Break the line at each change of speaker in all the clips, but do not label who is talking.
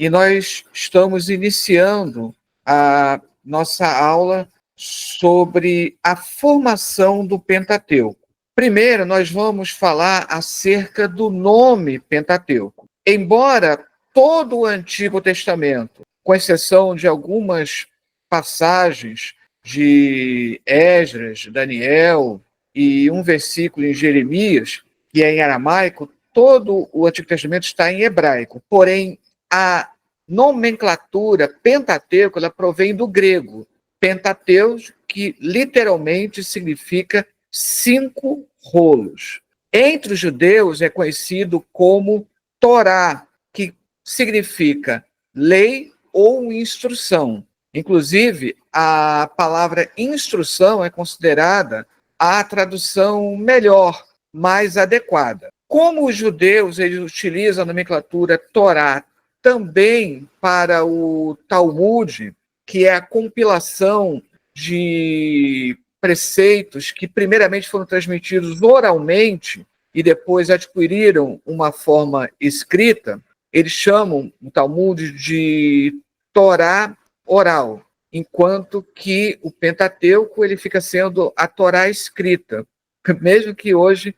e nós estamos iniciando a nossa aula sobre a formação do Pentateuco. Primeiro, nós vamos falar acerca do nome Pentateuco. Embora todo o Antigo Testamento, com exceção de algumas passagens de Esdras, Daniel e um versículo em Jeremias, que é em aramaico, todo o Antigo Testamento está em hebraico. Porém, a nomenclatura Pentateuco, ela provém do grego. Pentateus, que literalmente significa 5 rolos. Entre os judeus é conhecido como Torá, que significa lei ou instrução. Inclusive, a palavra instrução é considerada a tradução melhor, mais adequada. Como os judeus eles utilizam a nomenclatura Torá também para o Talmud, que é a compilação de preceitos que primeiramente foram transmitidos oralmente e depois adquiriram uma forma escrita, eles chamam o Talmud de Torá oral, enquanto que o Pentateuco ele fica sendo a Torá escrita, mesmo que hoje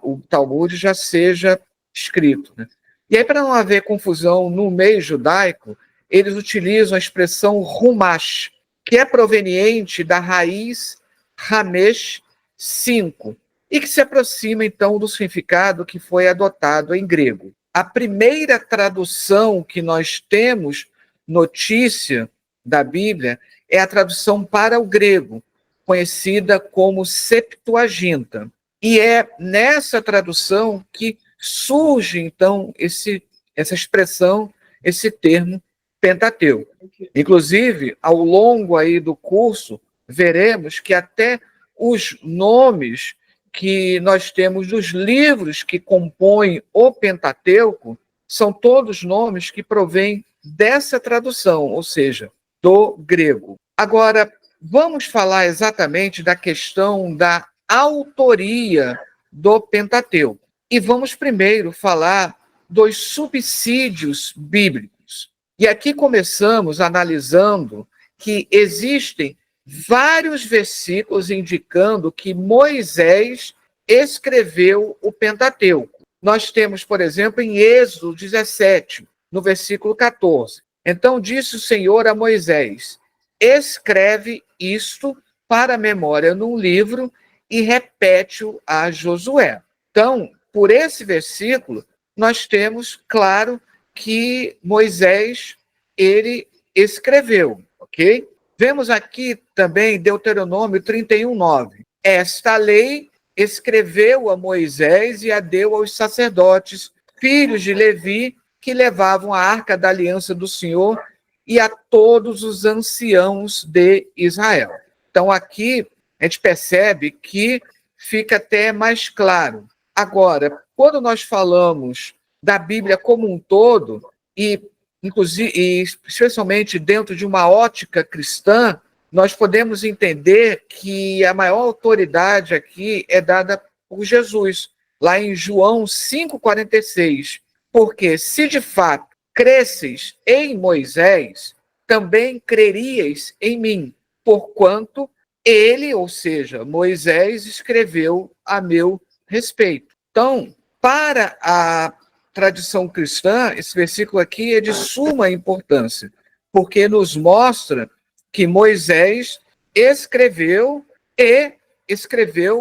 o Talmud já seja escrito, né? E aí, para não haver confusão no meio judaico, eles utilizam a expressão Rumash, que é proveniente da raiz Ramesh 5, e que se aproxima, então, do significado que foi adotado em grego. A primeira tradução que nós temos notícia da Bíblia é a tradução para o grego, conhecida como Septuaginta. E é nessa tradução que surge, então, essa expressão, esse termo Pentateuco. Inclusive, ao longo aí do curso, veremos que até os nomes que nós temos dos livros que compõem o Pentateuco são todos nomes que provêm dessa tradução, ou seja, do grego. Agora, vamos falar exatamente da questão da autoria do Pentateuco. E vamos primeiro falar dos subsídios bíblicos. E aqui começamos analisando que existem vários versículos indicando que Moisés escreveu o Pentateuco. Nós temos, por exemplo, em Êxodo 17, no versículo 14. Então disse o Senhor a Moisés: escreve isto para a memória num livro e repete-o a Josué. Então, por esse versículo, nós temos, claro, que Moisés, ele escreveu, ok? Vemos aqui também Deuteronômio 31:9. Esta lei escreveu a Moisés e a deu aos sacerdotes, filhos de Levi, que levavam a arca da aliança do Senhor, e a todos os anciãos de Israel. Então, aqui a gente percebe que fica até mais claro. Agora, quando nós falamos da Bíblia como um todo, e especialmente dentro de uma ótica cristã, nós podemos entender que a maior autoridade aqui é dada por Jesus, lá em João 5,46. Porque se de fato cresceis em Moisés, também crerias em mim, porquanto ele, ou seja, Moisés, escreveu a meu respeito. Então, para a tradição cristã, esse versículo aqui é de suma importância, porque nos mostra que Moisés escreveu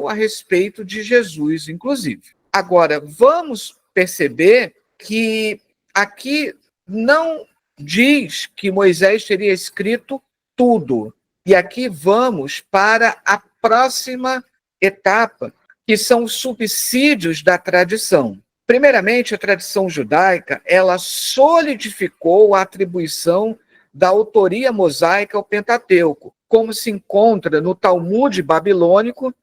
a respeito de Jesus, inclusive. Agora, vamos perceber que aqui não diz que Moisés teria escrito tudo. E aqui vamos para a próxima etapa, que são os subsídios da tradição. Primeiramente, a tradição judaica, ela solidificou a atribuição da autoria mosaica ao Pentateuco, como se encontra no Talmud babilônico,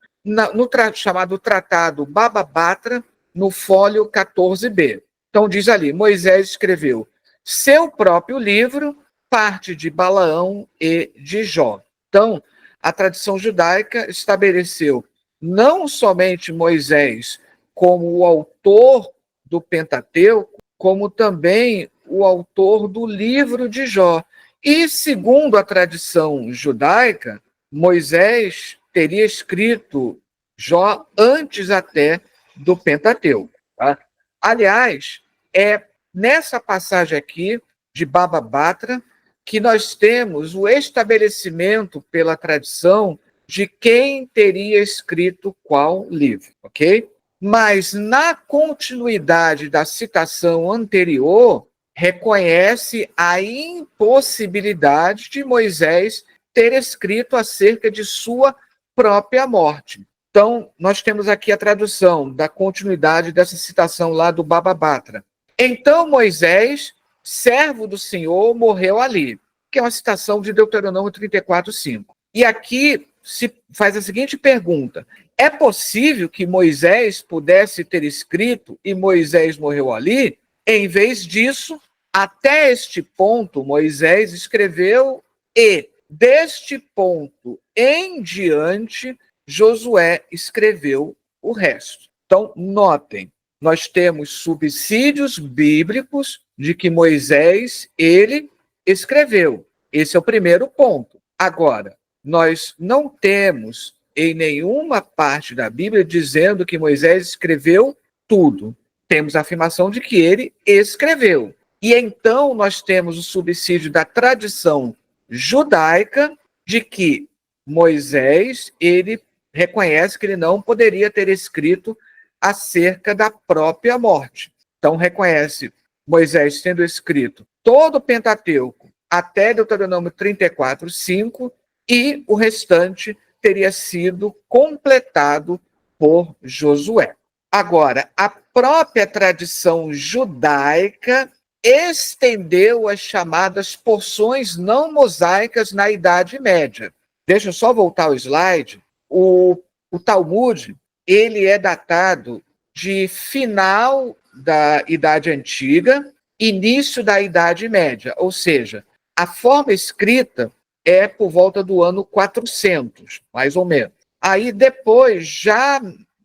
chamado Tratado Baba Batra, no fólio 14b. Então diz ali, Moisés escreveu seu próprio livro, parte de Balaão e de Jó. Então, a tradição judaica estabeleceu não somente Moisés como o autor do Pentateuco, como também o autor do livro de Jó. E, segundo a tradição judaica, Moisés teria escrito Jó antes até do Pentateuco. Tá? Aliás, é nessa passagem aqui de Baba Batra que nós temos o estabelecimento pela tradição de quem teria escrito qual livro, ok? Mas na continuidade da citação anterior, reconhece a impossibilidade de Moisés ter escrito acerca de sua própria morte. Então, nós temos aqui a tradução da continuidade dessa citação lá do Baba Batra. Então Moisés, servo do Senhor, morreu ali, que é uma citação de Deuteronômio 34:5. E aqui se faz a seguinte pergunta: é possível que Moisés pudesse ter escrito e Moisés morreu ali? Em vez disso, até este ponto, Moisés escreveu e, deste ponto em diante, Josué escreveu o resto. Então, notem, nós temos subsídios bíblicos de que Moisés, ele escreveu. Esse é o primeiro ponto. Agora, nós não temos em nenhuma parte da Bíblia dizendo que Moisés escreveu tudo. Temos a afirmação de que ele escreveu. E então nós temos o subsídio da tradição judaica de que Moisés, ele reconhece que ele não poderia ter escrito acerca da própria morte. Então reconhece Moisés tendo escrito todo o Pentateuco até Deuteronômio 34:5 e o restante teria sido completado por Josué. Agora, a própria tradição judaica estendeu as chamadas porções não mosaicas na Idade Média. Deixa eu só voltar ao slide. O Talmud, ele é datado de final da Idade Antiga, início da Idade Média, ou seja, a forma escrita é por volta do ano 400, mais ou menos. Aí depois, já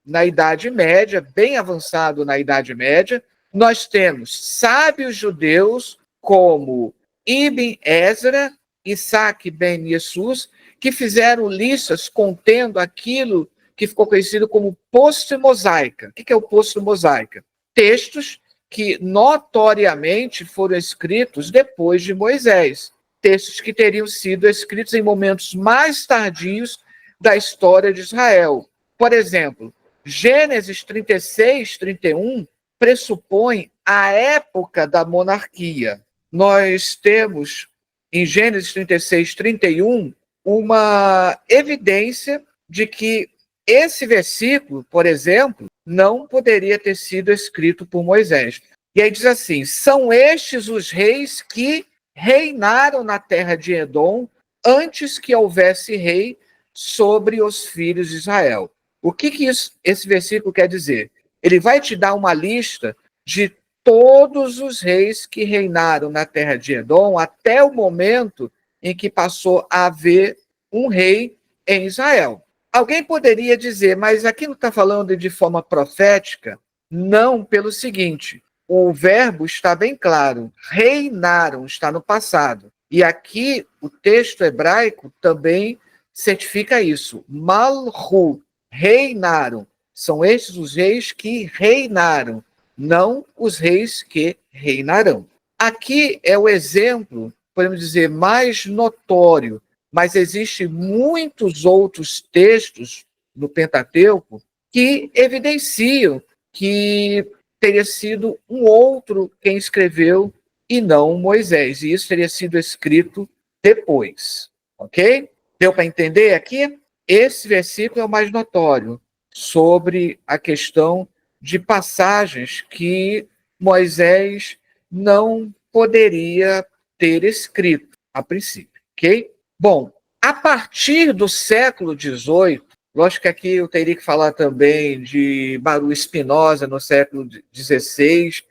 na Idade Média, bem avançado na Idade Média, nós temos sábios judeus como Ibn Ezra, Isaac ben Jesus, que fizeram listas contendo aquilo que ficou conhecido como post-mosaica. O que é o post-mosaica? Textos que notoriamente foram escritos depois de Moisés. Textos que teriam sido escritos em momentos mais tardios da história de Israel. Por exemplo, Gênesis 36:31 pressupõe a época da monarquia. Nós temos, em Gênesis 36:31, uma evidência de que esse versículo, por exemplo, não poderia ter sido escrito por Moisés. E aí diz assim: são estes os reis que reinaram na terra de Edom antes que houvesse rei sobre os filhos de Israel. O que esse versículo quer dizer? Ele vai te dar uma lista de todos os reis que reinaram na terra de Edom até o momento em que passou a haver um rei em Israel. Alguém poderia dizer, mas aqui não está falando de forma profética? Não, pelo seguinte: o verbo está bem claro, reinaram, está no passado. E aqui o texto hebraico também certifica isso. Malhu, reinaram. São estes os reis que reinaram, não os reis que reinarão. Aqui é o exemplo, podemos dizer, mais notório, mas existem muitos outros textos no Pentateuco que evidenciam que teria sido um outro quem escreveu e não Moisés. E isso teria sido escrito depois. Ok? Deu para entender aqui? Esse versículo é o mais notório sobre a questão de passagens que Moisés não poderia ter escrito a princípio. Ok? Bom, a partir do século XVIII, lógico que aqui eu teria que falar também de Baruch Spinoza no século XVI,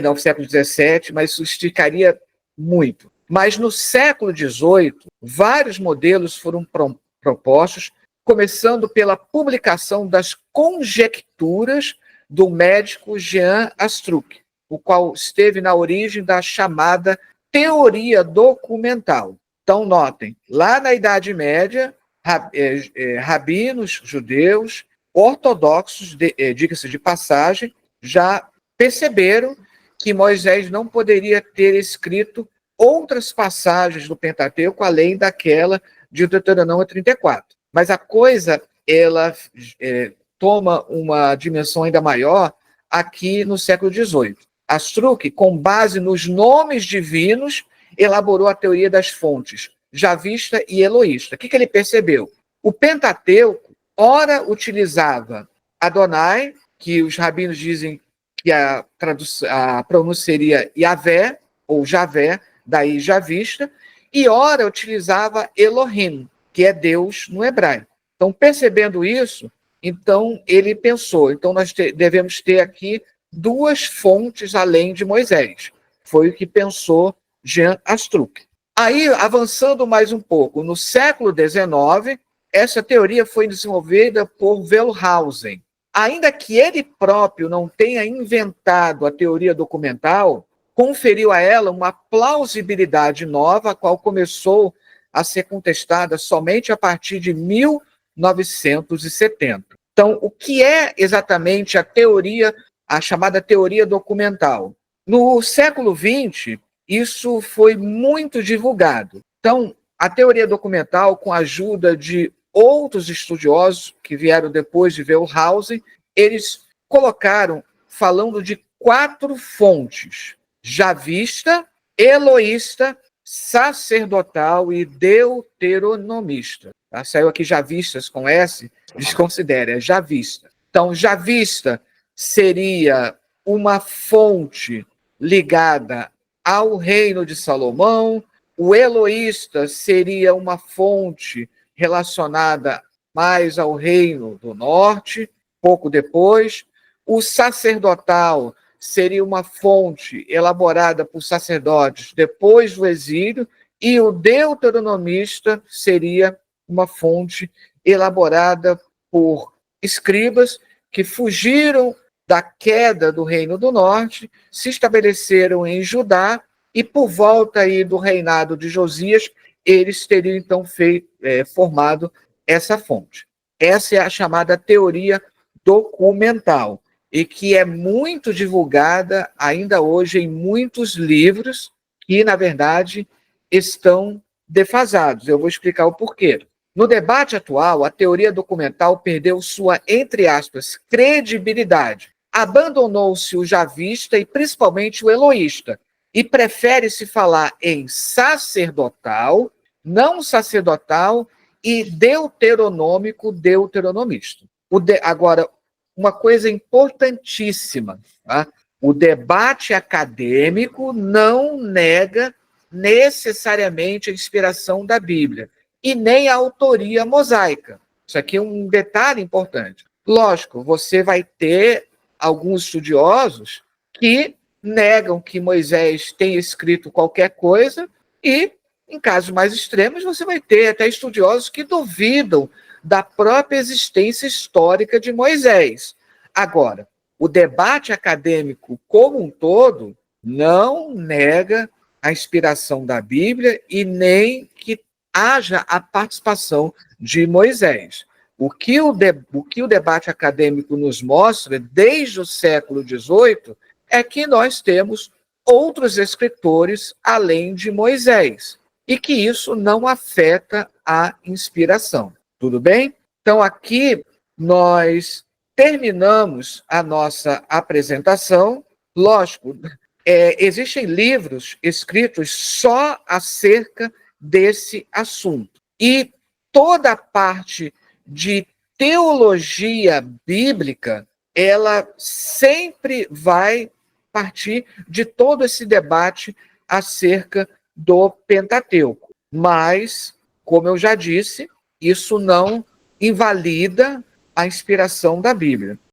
no século XVII, mas isso esticaria muito. Mas no século XVIII, vários modelos foram propostos, começando pela publicação das conjecturas do médico Jean Astruc. o qual esteve na origem da chamada teoria documental. Então, notem, lá na Idade Média, rabinos judeus, ortodoxos, diga-se de passagem, já perceberam que Moisés não poderia ter escrito outras passagens do Pentateuco além daquela de Deuteronômio 34. Mas a coisa, ela toma uma dimensão ainda maior aqui no século XVIII. Astruc, com base nos nomes divinos, elaborou a teoria das fontes, javista e eloísta. O que ele percebeu? O Pentateuco, ora utilizava Adonai, que os rabinos dizem que a pronúncia seria Yahvé, ou Javé, daí javista, e ora utilizava Elohim, que é Deus no hebraico. Então, percebendo isso, então ele pensou, então nós devemos ter aqui duas fontes além de Moisés. Foi o que pensou Jean Astruc. Aí, avançando mais um pouco, no século XIX, essa teoria foi desenvolvida por Wellhausen. Ainda que ele próprio não tenha inventado a teoria documental, conferiu a ela uma plausibilidade nova, a qual começou a ser contestada somente a partir de 1970. Então, o que é exatamente a teoria, a chamada teoria documental? No século XX, isso foi muito divulgado. Então, a teoria documental, com a ajuda de outros estudiosos que vieram depois de Wellhausen, eles colocaram, falando de 4 fontes: javista, eloísta, sacerdotal e deuteronomista. Tá? Saiu aqui javistas com S, desconsidere, é javista. Então, javista seria uma fonte ligada ao reino de Salomão, o eloísta seria uma fonte relacionada mais ao reino do norte, pouco depois, o sacerdotal seria uma fonte elaborada por sacerdotes depois do exílio, e o deuteronomista seria uma fonte elaborada por escribas que fugiram da queda do Reino do Norte, se estabeleceram em Judá, e por volta aí do reinado de Josias, eles teriam então formado essa fonte. Essa é a chamada teoria documental, e que é muito divulgada ainda hoje em muitos livros que, na verdade, estão defasados. Eu vou explicar o porquê. No debate atual, a teoria documental perdeu sua, entre aspas, credibilidade. Abandonou-se o javista e principalmente o eloísta, e prefere-se falar em sacerdotal, não sacerdotal e deuteronômico, deuteronomista. Agora, uma coisa importantíssima, tá? O debate acadêmico não nega necessariamente a inspiração da Bíblia, e nem a autoria mosaica. Isso aqui é um detalhe importante. Lógico, você vai ter alguns estudiosos que negam que Moisés tenha escrito qualquer coisa, e, em casos mais extremos, você vai ter até estudiosos que duvidam da própria existência histórica de Moisés. Agora, o debate acadêmico como um todo não nega a inspiração da Bíblia e nem que haja a participação de Moisés. O que o debate acadêmico nos mostra, desde o século XVIII, é que nós temos outros escritores além de Moisés, e que isso não afeta a inspiração. Tudo bem? Então, aqui nós terminamos a nossa apresentação. Lógico, existem livros escritos só acerca desse assunto. E toda a parte de teologia bíblica, ela sempre vai partir de todo esse debate acerca do Pentateuco. Mas, como eu já disse, isso não invalida a inspiração da Bíblia.